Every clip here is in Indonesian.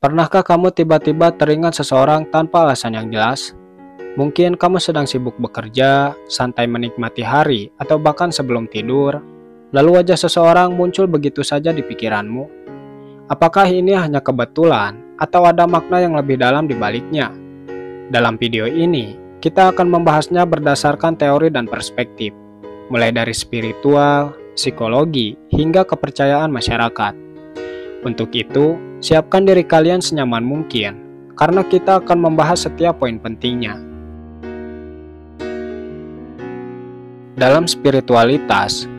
Pernahkah kamu tiba-tiba teringat seseorang tanpa alasan yang jelas? Mungkin kamu sedang sibuk bekerja, santai menikmati hari, atau bahkan sebelum tidur, lalu wajah seseorang muncul begitu saja di pikiranmu. Apakah ini hanya kebetulan, atau ada makna yang lebih dalam di baliknya? Dalam video ini, kita akan membahasnya berdasarkan teori dan perspektif, mulai dari spiritual, psikologi, hingga kepercayaan masyarakat. Untuk itu, siapkan diri kalian senyaman mungkin, karena kita akan membahas setiap poin pentingnya. Dalam spiritualitas,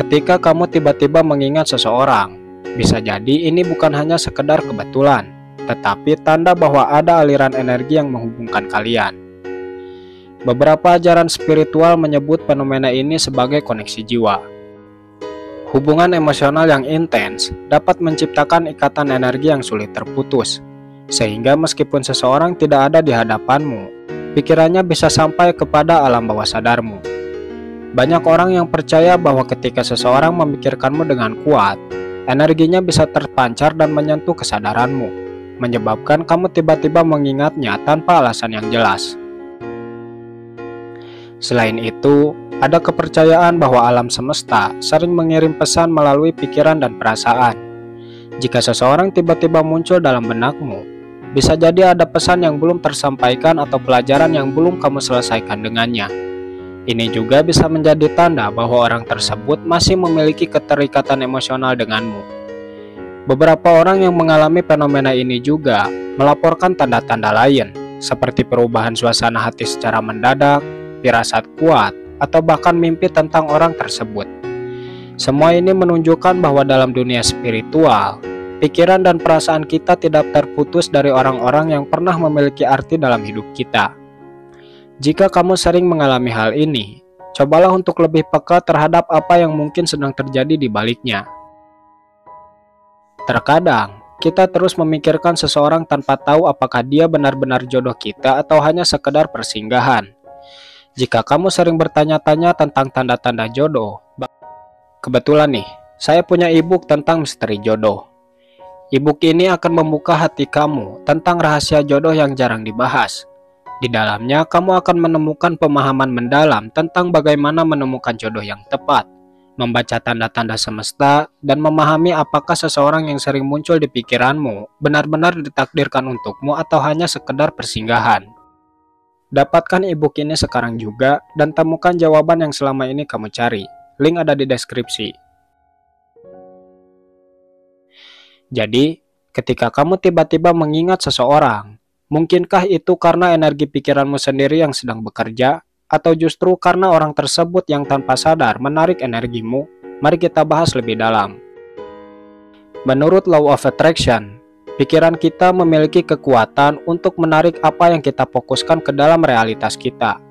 ketika kamu tiba-tiba mengingat seseorang, bisa jadi ini bukan hanya sekedar kebetulan, tetapi tanda bahwa ada aliran energi yang menghubungkan kalian. Beberapa ajaran spiritual menyebut fenomena ini sebagai koneksi jiwa. Hubungan emosional yang intens dapat menciptakan ikatan energi yang sulit terputus, sehingga meskipun seseorang tidak ada di hadapanmu, pikirannya bisa sampai kepada alam bawah sadarmu. Banyak orang yang percaya bahwa ketika seseorang memikirkanmu dengan kuat, energinya bisa terpancar dan menyentuh kesadaranmu, menyebabkan kamu tiba-tiba mengingatnya tanpa alasan yang jelas. Selain itu, ada kepercayaan bahwa alam semesta sering mengirim pesan melalui pikiran dan perasaan. Jika seseorang tiba-tiba muncul dalam benakmu, bisa jadi ada pesan yang belum tersampaikan atau pelajaran yang belum kamu selesaikan dengannya. Ini juga bisa menjadi tanda bahwa orang tersebut masih memiliki keterikatan emosional denganmu. Beberapa orang yang mengalami fenomena ini juga melaporkan tanda-tanda lain, seperti perubahan suasana hati secara mendadak, firasat kuat, atau bahkan mimpi tentang orang tersebut. Semua ini menunjukkan bahwa dalam dunia spiritual, pikiran dan perasaan kita tidak terputus dari orang-orang yang pernah memiliki arti dalam hidup kita. Jika kamu sering mengalami hal ini, cobalah untuk lebih peka terhadap apa yang mungkin sedang terjadi di baliknya. Terkadang, kita terus memikirkan seseorang tanpa tahu apakah dia benar-benar jodoh kita atau hanya sekedar persinggahan. Jika kamu sering bertanya-tanya tentang tanda-tanda jodoh, kebetulan nih, saya punya e-book tentang misteri jodoh. E-book ini akan membuka hati kamu tentang rahasia jodoh yang jarang dibahas. Di dalamnya, kamu akan menemukan pemahaman mendalam tentang bagaimana menemukan jodoh yang tepat, membaca tanda-tanda semesta, dan memahami apakah seseorang yang sering muncul di pikiranmu benar-benar ditakdirkan untukmu atau hanya sekedar persinggahan. Dapatkan e-book ini sekarang juga dan temukan jawaban yang selama ini kamu cari. Link ada di deskripsi. Jadi, ketika kamu tiba-tiba mengingat seseorang, mungkinkah itu karena energi pikiranmu sendiri yang sedang bekerja, atau justru karena orang tersebut yang tanpa sadar menarik energimu? Mari kita bahas lebih dalam. Menurut Law of Attraction, pikiran kita memiliki kekuatan untuk menarik apa yang kita fokuskan ke dalam realitas kita.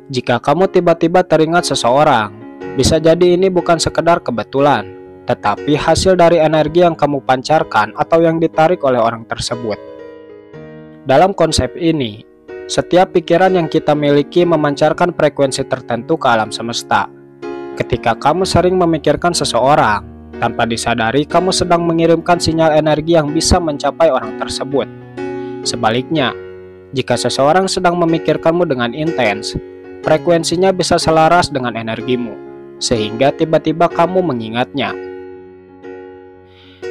Jika kamu tiba-tiba teringat seseorang, bisa jadi ini bukan sekedar kebetulan, tetapi hasil dari energi yang kamu pancarkan atau yang ditarik oleh orang tersebut. Dalam konsep ini, setiap pikiran yang kita miliki memancarkan frekuensi tertentu ke alam semesta. Ketika kamu sering memikirkan seseorang, tanpa disadari, kamu sedang mengirimkan sinyal energi yang bisa mencapai orang tersebut. Sebaliknya, jika seseorang sedang memikirkanmu dengan intens, frekuensinya bisa selaras dengan energimu, sehingga tiba-tiba kamu mengingatnya.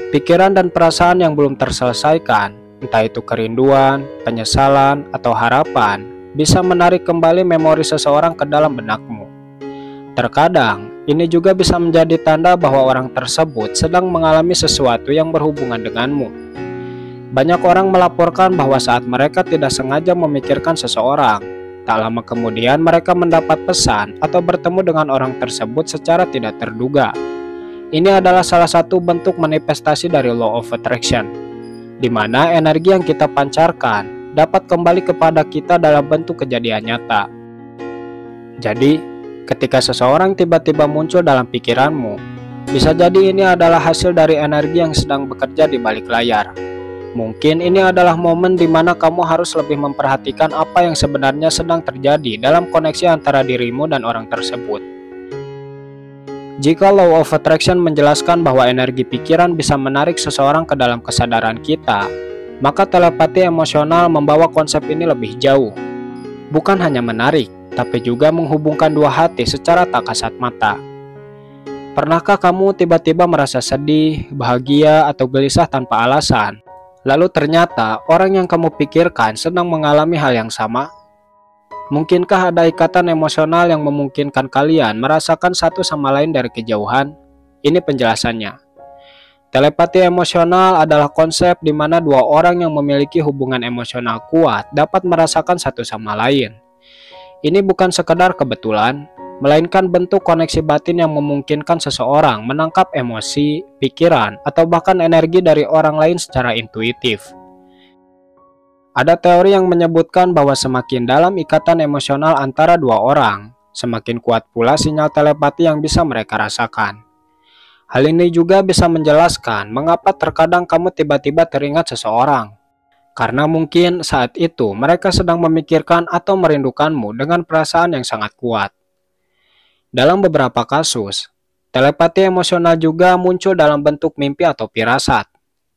Pikiran dan perasaan yang belum terselesaikan, entah itu kerinduan, penyesalan, atau harapan, bisa menarik kembali memori seseorang ke dalam benakmu. Terkadang, ini juga bisa menjadi tanda bahwa orang tersebut sedang mengalami sesuatu yang berhubungan denganmu. Banyak orang melaporkan bahwa saat mereka tidak sengaja memikirkan seseorang, tak lama kemudian mereka mendapat pesan atau bertemu dengan orang tersebut secara tidak terduga. Ini adalah salah satu bentuk manifestasi dari Law of Attraction, di mana energi yang kita pancarkan dapat kembali kepada kita dalam bentuk kejadian nyata. Jadi, ketika seseorang tiba-tiba muncul dalam pikiranmu, bisa jadi ini adalah hasil dari energi yang sedang bekerja di balik layar. Mungkin ini adalah momen di mana kamu harus lebih memperhatikan apa yang sebenarnya sedang terjadi dalam koneksi antara dirimu dan orang tersebut. Jika Law of Attraction menjelaskan bahwa energi pikiran bisa menarik seseorang ke dalam kesadaran kita, Maka telepati emosional membawa konsep ini lebih jauh. Bukan hanya menarik, tapi juga menghubungkan dua hati secara tak kasat mata. Pernahkah kamu tiba-tiba merasa sedih, bahagia, atau gelisah tanpa alasan? Lalu ternyata orang yang kamu pikirkan sedang mengalami hal yang sama? Mungkinkah ada ikatan emosional yang memungkinkan kalian merasakan satu sama lain dari kejauhan? Ini penjelasannya. Telepati emosional adalah konsep di mana dua orang yang memiliki hubungan emosional kuat dapat merasakan satu sama lain. Ini bukan sekedar kebetulan, melainkan bentuk koneksi batin yang memungkinkan seseorang menangkap emosi, pikiran, atau bahkan energi dari orang lain secara intuitif. Ada teori yang menyebutkan bahwa semakin dalam ikatan emosional antara dua orang, semakin kuat pula sinyal telepati yang bisa mereka rasakan. Hal ini juga bisa menjelaskan mengapa terkadang kamu tiba-tiba teringat seseorang. Karena mungkin saat itu mereka sedang memikirkan atau merindukanmu dengan perasaan yang sangat kuat. Dalam beberapa kasus, telepati emosional juga muncul dalam bentuk mimpi atau firasat.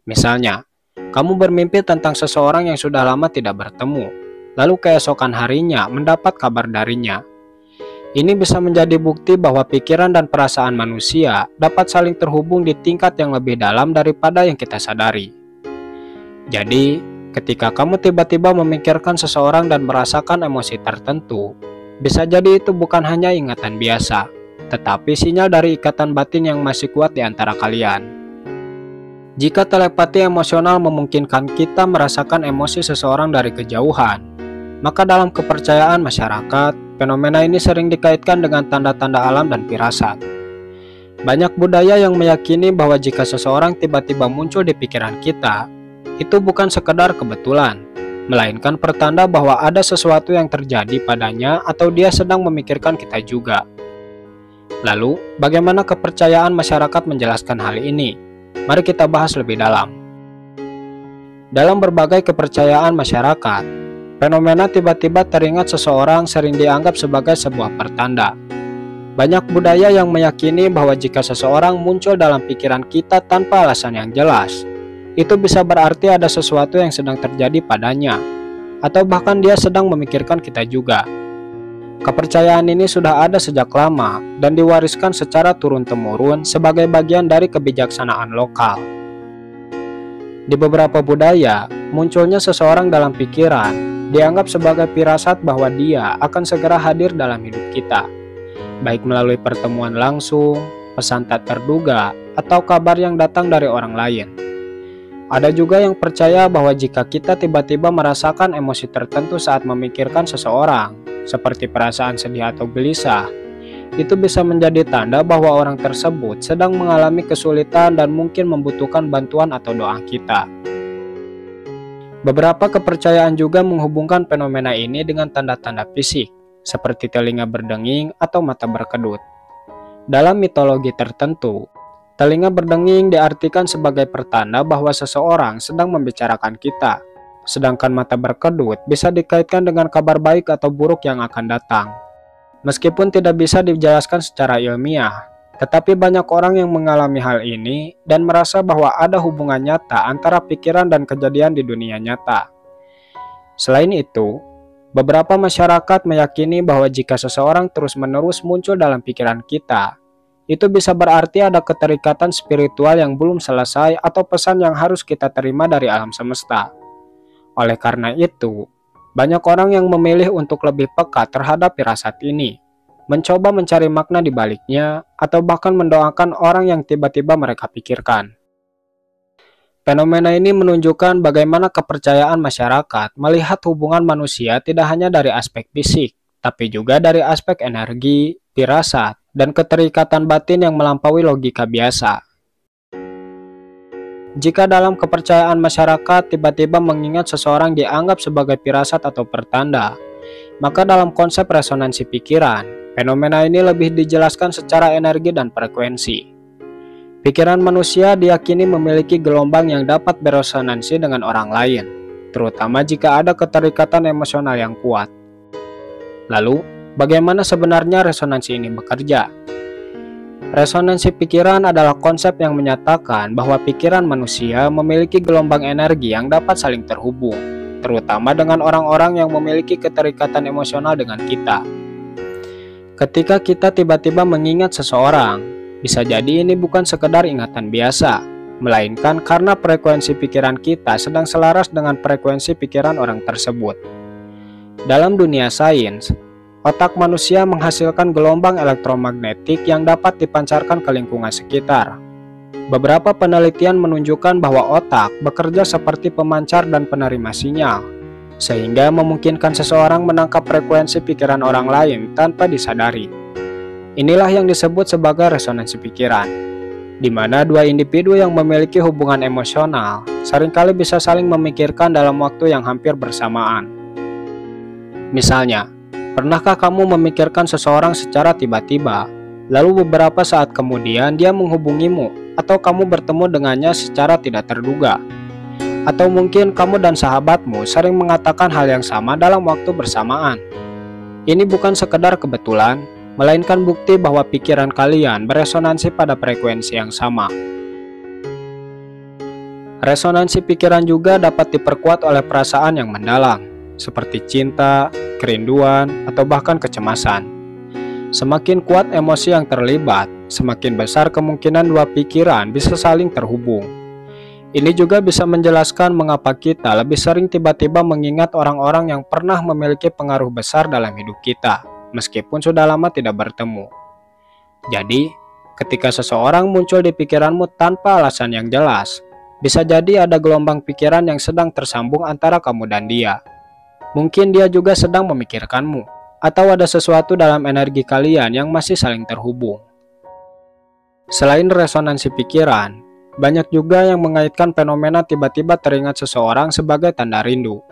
Misalnya, kamu bermimpi tentang seseorang yang sudah lama tidak bertemu, lalu keesokan harinya mendapat kabar darinya. Ini bisa menjadi bukti bahwa pikiran dan perasaan manusia dapat saling terhubung di tingkat yang lebih dalam daripada yang kita sadari. Jadi, ketika kamu tiba-tiba memikirkan seseorang dan merasakan emosi tertentu, bisa jadi itu bukan hanya ingatan biasa, tetapi sinyal dari ikatan batin yang masih kuat di antara kalian. Jika telepati emosional memungkinkan kita merasakan emosi seseorang dari kejauhan, maka dalam kepercayaan masyarakat, fenomena ini sering dikaitkan dengan tanda-tanda alam dan firasat. Banyak budaya yang meyakini bahwa jika seseorang tiba-tiba muncul di pikiran kita, itu bukan sekedar kebetulan, melainkan pertanda bahwa ada sesuatu yang terjadi padanya atau dia sedang memikirkan kita juga. Lalu, bagaimana kepercayaan masyarakat menjelaskan hal ini? Mari kita bahas lebih dalam. Dalam berbagai kepercayaan masyarakat, fenomena tiba-tiba teringat seseorang sering dianggap sebagai sebuah pertanda. Banyak budaya yang meyakini bahwa jika seseorang muncul dalam pikiran kita tanpa alasan yang jelas, itu bisa berarti ada sesuatu yang sedang terjadi padanya, atau bahkan dia sedang memikirkan kita juga. Kepercayaan ini sudah ada sejak lama dan diwariskan secara turun-temurun sebagai bagian dari kebijaksanaan lokal. Di beberapa budaya, munculnya seseorang dalam pikiran dianggap sebagai firasat bahwa dia akan segera hadir dalam hidup kita, baik melalui pertemuan langsung, pesan tak terduga, atau kabar yang datang dari orang lain. Ada juga yang percaya bahwa jika kita tiba-tiba merasakan emosi tertentu saat memikirkan seseorang, seperti perasaan sedih atau gelisah, itu bisa menjadi tanda bahwa orang tersebut sedang mengalami kesulitan dan mungkin membutuhkan bantuan atau doa kita. Beberapa kepercayaan juga menghubungkan fenomena ini dengan tanda-tanda fisik, seperti telinga berdenging atau mata berkedut. Dalam mitologi tertentu, telinga berdenging diartikan sebagai pertanda bahwa seseorang sedang membicarakan kita. Sedangkan mata berkedut bisa dikaitkan dengan kabar baik atau buruk yang akan datang. Meskipun tidak bisa dijelaskan secara ilmiah, tetapi banyak orang yang mengalami hal ini dan merasa bahwa ada hubungan nyata antara pikiran dan kejadian di dunia nyata. Selain itu, beberapa masyarakat meyakini bahwa jika seseorang terus-menerus muncul dalam pikiran kita, itu bisa berarti ada keterikatan spiritual yang belum selesai atau pesan yang harus kita terima dari alam semesta. Oleh karena itu, banyak orang yang memilih untuk lebih peka terhadap firasat ini, mencoba mencari makna di baliknya, atau bahkan mendoakan orang yang tiba-tiba mereka pikirkan. Fenomena ini menunjukkan bagaimana kepercayaan masyarakat melihat hubungan manusia tidak hanya dari aspek fisik, tapi juga dari aspek energi, firasat, dan keterikatan batin yang melampaui logika biasa. Jika dalam kepercayaan masyarakat tiba-tiba mengingat seseorang dianggap sebagai firasat atau pertanda, maka dalam konsep resonansi pikiran, fenomena ini lebih dijelaskan secara energi dan frekuensi. Pikiran manusia diyakini memiliki gelombang yang dapat beresonansi dengan orang lain, terutama jika ada keterikatan emosional yang kuat. Lalu, bagaimana sebenarnya resonansi ini bekerja? Resonansi pikiran adalah konsep yang menyatakan bahwa pikiran manusia memiliki gelombang energi yang dapat saling terhubung, terutama dengan orang-orang yang memiliki keterikatan emosional dengan kita. Ketika kita tiba-tiba mengingat seseorang, bisa jadi ini bukan sekedar ingatan biasa, melainkan karena frekuensi pikiran kita sedang selaras dengan frekuensi pikiran orang tersebut. Dalam dunia sains, otak manusia menghasilkan gelombang elektromagnetik yang dapat dipancarkan ke lingkungan sekitar. Beberapa penelitian menunjukkan bahwa otak bekerja seperti pemancar dan penerima sinyal, sehingga memungkinkan seseorang menangkap frekuensi pikiran orang lain tanpa disadari. Inilah yang disebut sebagai resonansi pikiran, di mana dua individu yang memiliki hubungan emosional seringkali bisa saling memikirkan dalam waktu yang hampir bersamaan. Misalnya, pernahkah kamu memikirkan seseorang secara tiba-tiba, lalu beberapa saat kemudian dia menghubungimu, atau kamu bertemu dengannya secara tidak terduga? Atau mungkin kamu dan sahabatmu sering mengatakan hal yang sama dalam waktu bersamaan. Ini bukan sekedar kebetulan, melainkan bukti bahwa pikiran kalian beresonansi pada frekuensi yang sama. Resonansi pikiran juga dapat diperkuat oleh perasaan yang mendalam, seperti cinta, kerinduan, atau bahkan kecemasan. Semakin kuat emosi yang terlibat, semakin besar kemungkinan dua pikiran bisa saling terhubung. Ini juga bisa menjelaskan mengapa kita lebih sering tiba-tiba mengingat orang-orang yang pernah memiliki pengaruh besar dalam hidup kita, meskipun sudah lama tidak bertemu. Jadi, ketika seseorang muncul di pikiranmu tanpa alasan yang jelas, bisa jadi ada gelombang pikiran yang sedang tersambung antara kamu dan dia. Mungkin dia juga sedang memikirkanmu, atau ada sesuatu dalam energi kalian yang masih saling terhubung. Selain resonansi pikiran, banyak juga yang mengaitkan fenomena tiba-tiba teringat seseorang sebagai tanda rindu.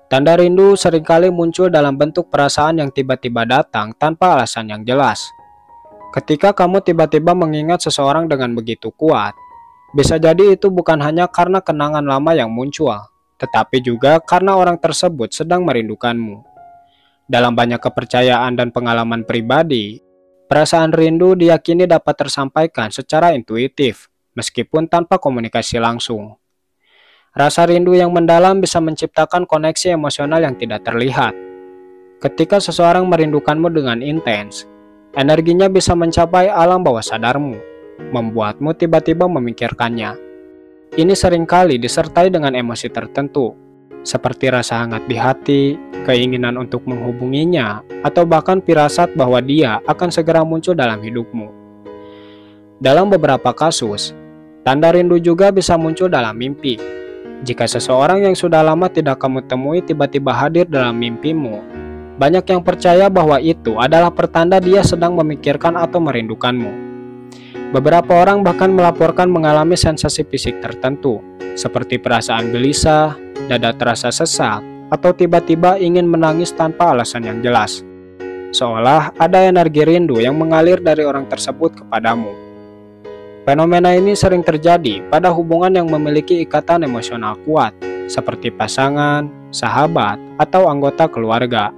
Tanda rindu seringkali muncul dalam bentuk perasaan yang tiba-tiba datang tanpa alasan yang jelas. Ketika kamu tiba-tiba mengingat seseorang dengan begitu kuat, bisa jadi itu bukan hanya karena kenangan lama yang muncul, tetapi juga karena orang tersebut sedang merindukanmu. Dalam banyak kepercayaan dan pengalaman pribadi, perasaan rindu diyakini dapat tersampaikan secara intuitif, meskipun tanpa komunikasi langsung. Rasa rindu yang mendalam bisa menciptakan koneksi emosional yang tidak terlihat. Ketika seseorang merindukanmu dengan intens, energinya bisa mencapai alam bawah sadarmu, membuatmu tiba-tiba memikirkannya. Ini seringkali disertai dengan emosi tertentu, seperti rasa hangat di hati, keinginan untuk menghubunginya, atau bahkan firasat bahwa dia akan segera muncul dalam hidupmu. Dalam beberapa kasus, tanda rindu juga bisa muncul dalam mimpi. Jika seseorang yang sudah lama tidak kamu temui tiba-tiba hadir dalam mimpimu, banyak yang percaya bahwa itu adalah pertanda dia sedang memikirkan atau merindukanmu. Beberapa orang bahkan melaporkan mengalami sensasi fisik tertentu, seperti perasaan gelisah, dada terasa sesak, atau tiba-tiba ingin menangis tanpa alasan yang jelas. Seolah ada energi rindu yang mengalir dari orang tersebut kepadamu. Fenomena ini sering terjadi pada hubungan yang memiliki ikatan emosional kuat, seperti pasangan, sahabat, atau anggota keluarga.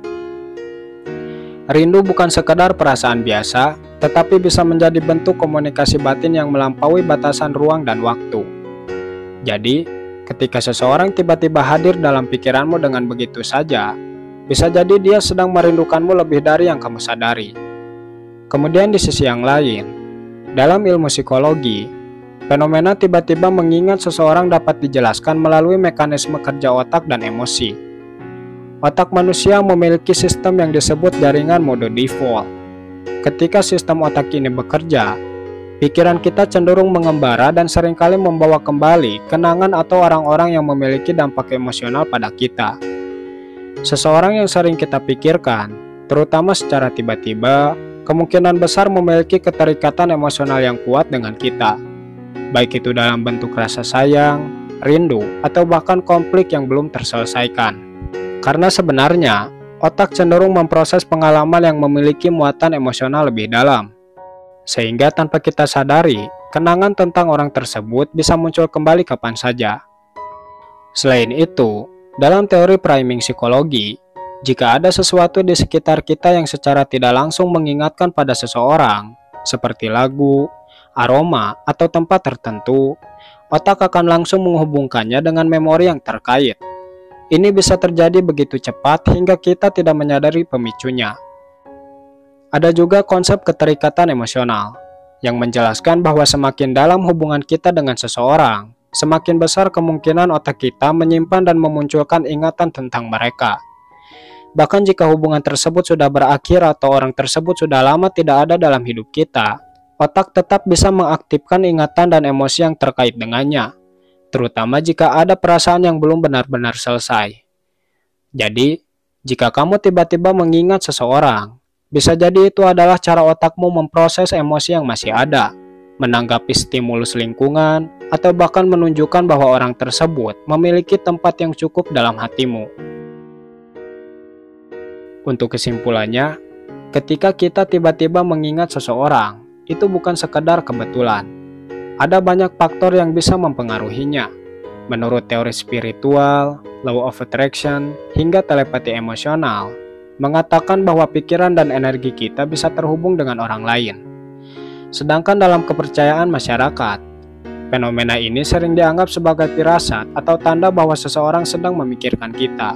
Rindu bukan sekedar perasaan biasa, tetapi bisa menjadi bentuk komunikasi batin yang melampaui batasan ruang dan waktu. Jadi, ketika seseorang tiba-tiba hadir dalam pikiranmu dengan begitu saja, bisa jadi dia sedang merindukanmu lebih dari yang kamu sadari. Kemudian di sisi yang lain, dalam ilmu psikologi, fenomena tiba-tiba mengingat seseorang dapat dijelaskan melalui mekanisme kerja otak dan emosi. Otak manusia memiliki sistem yang disebut jaringan mode default. Ketika sistem otak ini bekerja, pikiran kita cenderung mengembara dan seringkali membawa kembali kenangan atau orang-orang yang memiliki dampak emosional pada kita. Seseorang yang sering kita pikirkan, terutama secara tiba-tiba, kemungkinan besar memiliki keterikatan emosional yang kuat dengan kita, baik itu dalam bentuk rasa sayang, rindu, atau bahkan konflik yang belum terselesaikan. Karena sebenarnya, otak cenderung memproses pengalaman yang memiliki muatan emosional lebih dalam. Sehingga tanpa kita sadari, kenangan tentang orang tersebut bisa muncul kembali kapan saja. Selain itu, dalam teori priming psikologi, jika ada sesuatu di sekitar kita yang secara tidak langsung mengingatkan pada seseorang, seperti lagu, aroma, atau tempat tertentu, otak akan langsung menghubungkannya dengan memori yang terkait. Ini bisa terjadi begitu cepat hingga kita tidak menyadari pemicunya. Ada juga konsep keterikatan emosional, yang menjelaskan bahwa semakin dalam hubungan kita dengan seseorang, semakin besar kemungkinan otak kita menyimpan dan memunculkan ingatan tentang mereka. Bahkan jika hubungan tersebut sudah berakhir atau orang tersebut sudah lama tidak ada dalam hidup kita, otak tetap bisa mengaktifkan ingatan dan emosi yang terkait dengannya, terutama jika ada perasaan yang belum benar-benar selesai. Jadi, jika kamu tiba-tiba mengingat seseorang, bisa jadi itu adalah cara otakmu memproses emosi yang masih ada, menanggapi stimulus lingkungan, atau bahkan menunjukkan bahwa orang tersebut memiliki tempat yang cukup dalam hatimu. Untuk kesimpulannya, ketika kita tiba-tiba mengingat seseorang, itu bukan sekedar kebetulan. Ada banyak faktor yang bisa mempengaruhinya. Menurut teori spiritual, law of attraction, hingga telepati emosional, mengatakan bahwa pikiran dan energi kita bisa terhubung dengan orang lain. Sedangkan dalam kepercayaan masyarakat, fenomena ini sering dianggap sebagai firasat atau tanda bahwa seseorang sedang memikirkan kita.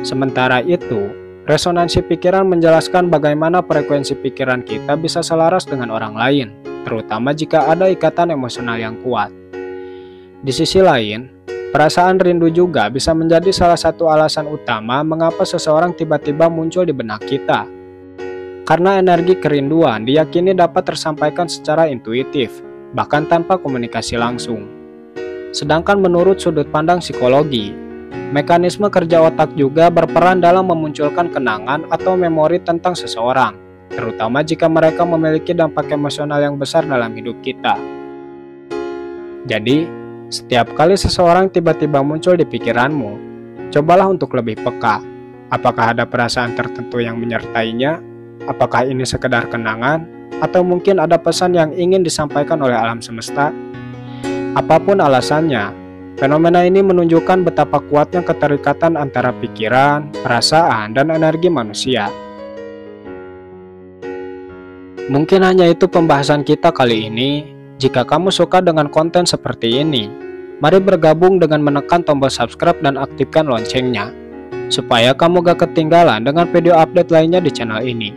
Sementara itu, resonansi pikiran menjelaskan bagaimana frekuensi pikiran kita bisa selaras dengan orang lain, terutama jika ada ikatan emosional yang kuat. Di sisi lain, perasaan rindu juga bisa menjadi salah satu alasan utama mengapa seseorang tiba-tiba muncul di benak kita. Karena energi kerinduan diyakini dapat tersampaikan secara intuitif, bahkan tanpa komunikasi langsung. Sedangkan menurut sudut pandang psikologi, mekanisme kerja otak juga berperan dalam memunculkan kenangan atau memori tentang seseorang, terutama jika mereka memiliki dampak emosional yang besar dalam hidup kita. Jadi, setiap kali seseorang tiba-tiba muncul di pikiranmu, cobalah untuk lebih peka. Apakah ada perasaan tertentu yang menyertainya? Apakah ini sekedar kenangan? Atau mungkin ada pesan yang ingin disampaikan oleh alam semesta? Apapun alasannya, fenomena ini menunjukkan betapa kuatnya keterikatan antara pikiran, perasaan, dan energi manusia. Mungkin hanya itu pembahasan kita kali ini. Jika kamu suka dengan konten seperti ini, mari bergabung dengan menekan tombol subscribe dan aktifkan loncengnya, supaya kamu gak ketinggalan dengan video update lainnya di channel ini.